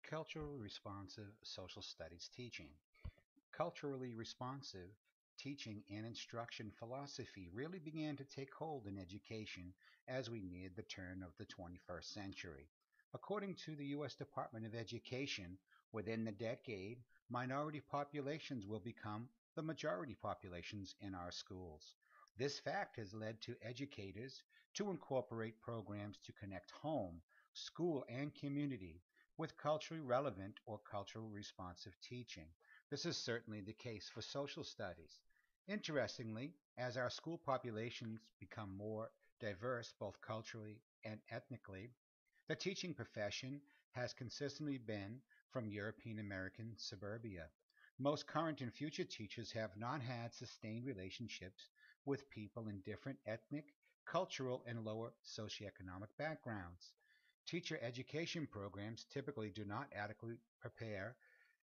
Culturally responsive social studies teaching. Culturally responsive teaching and instruction philosophy really began to take hold in education as we neared the turn of the 21st century. According to the U.S. Department of Education, within the decade, minority populations will become the majority populations in our schools. This fact has led to educators to incorporate programs to connect home, school, and community with culturally relevant or culturally responsive teaching. This is certainly the case for social studies. Interestingly, as our school populations become more diverse both culturally and ethnically, the teaching profession has consistently been from European American suburbia. Most current and future teachers have not had sustained relationships with people in different ethnic, cultural, and lower socioeconomic backgrounds. Teacher education programs typically do not adequately prepare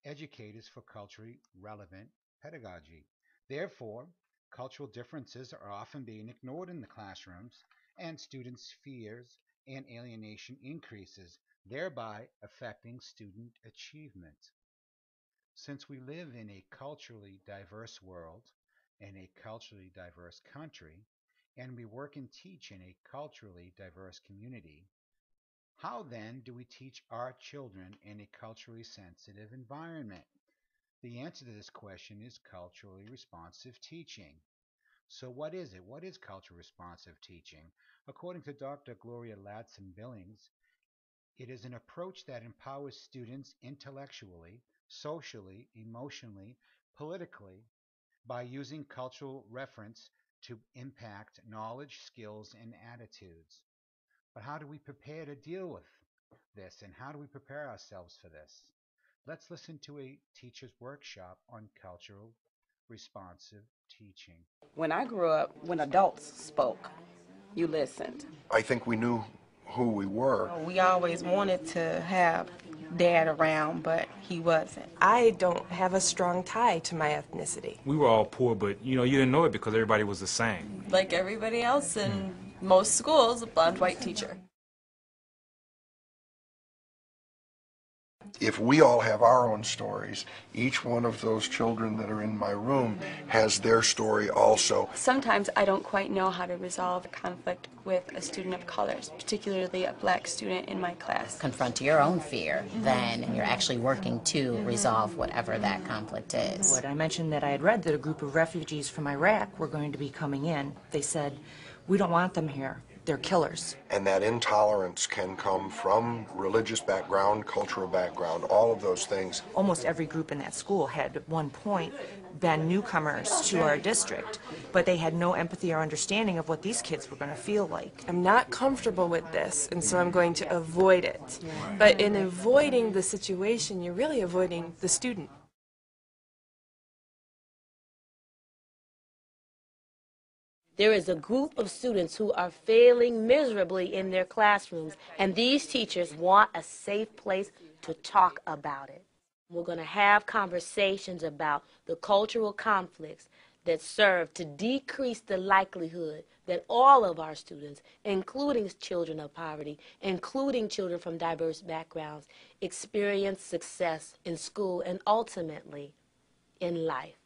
educators for culturally relevant pedagogy. Therefore, cultural differences are often being ignored in the classrooms, and students' fears and alienation increases, thereby affecting student achievement. Since we live in a culturally diverse world, in a culturally diverse country, and we work and teach in a culturally diverse community, how then do we teach our children in a culturally sensitive environment? The answer to this question is culturally responsive teaching. So, what is it? What is culturally responsive teaching? According to Dr. Gloria Ladson Billings, it is an approach that empowers students intellectually, socially, emotionally, politically by using cultural reference to impact knowledge, skills, and attitudes. But how do we prepare to deal with this, and how do we prepare ourselves for this? Let's listen to a teacher's workshop on cultural responsive teaching. When I grew up, when adults spoke, you listened. I think we knew who we were. We always wanted to have dad around, but he wasn't. I don't have a strong tie to my ethnicity. We were all poor, but you didn't know it because everybody was the same. Like everybody else in most schools, a blonde white teacher. If we all have our own stories, each one of those children that are in my room has their story also. Sometimes I don't quite know how to resolve a conflict with a student of color, particularly a black student in my class. Confront your own fear, then you're actually working to resolve whatever that conflict is. I mentioned that I had read that a group of refugees from Iraq were going to be coming in. They said, "We don't want them here. They're killers." And that intolerance can come from religious background, cultural background, all of those things. Almost every group in that school had at one point been newcomers to our district, but they had no empathy or understanding of what these kids were going to feel like. I'm not comfortable with this, and so I'm going to avoid it. But in avoiding the situation, you're really avoiding the student. There is a group of students who are failing miserably in their classrooms, and these teachers want a safe place to talk about it. We're going to have conversations about the cultural conflicts that serve to decrease the likelihood that all of our students, including children of poverty, including children from diverse backgrounds, experience success in school and ultimately in life.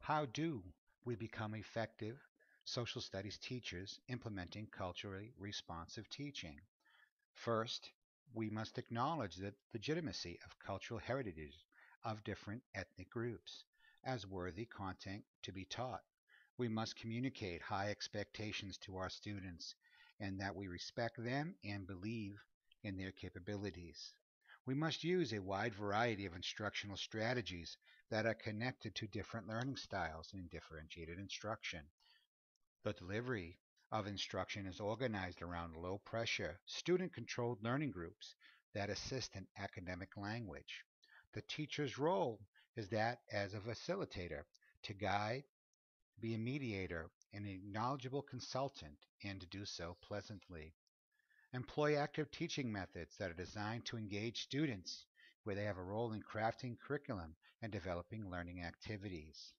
How do we become effective social studies teachers implementing culturally responsive teaching? First, we must acknowledge the legitimacy of cultural heritages of different ethnic groups as worthy content to be taught. We must communicate high expectations to our students and that we respect them and believe in their capabilities. We must use a wide variety of instructional strategies that are connected to different learning styles and differentiated instruction. The delivery of instruction is organized around low pressure, student controlled learning groups that assist in academic language. The teacher's role is that as a facilitator to guide, be a mediator, and a knowledgeable consultant, and to do so pleasantly. Employ active teaching methods that are designed to engage students where they have a role in crafting curriculum and developing learning activities.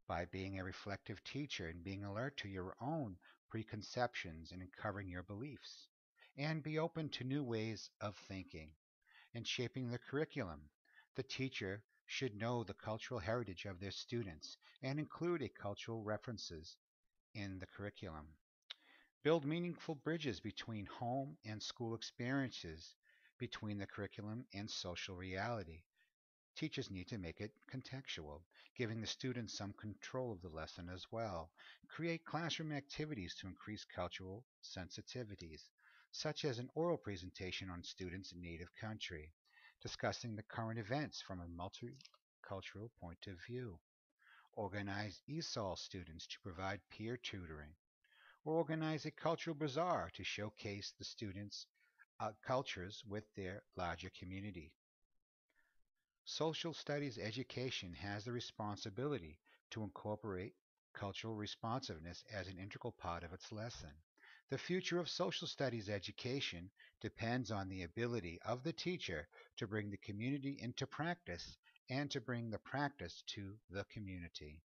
By being a reflective teacher and being alert to your own preconceptions and uncovering your beliefs, and be open to new ways of thinking. in shaping the curriculum. The teacher should know the cultural heritage of their students and include a cultural references in the curriculum. Build meaningful bridges between home and school experiences, between the curriculum and social reality. Teachers need to make it contextual, giving the students some control of the lesson as well. Create classroom activities to increase cultural sensitivities, such as an oral presentation on students' native country, discussing the current events from a multicultural point of view. Organize ESOL students to provide peer tutoring, or organize a cultural bazaar to showcase the students' cultures with their larger community. Social studies education has the responsibility to incorporate cultural responsiveness as an integral part of its lesson. The future of social studies education depends on the ability of the teacher to bring the community into practice and to bring the practice to the community.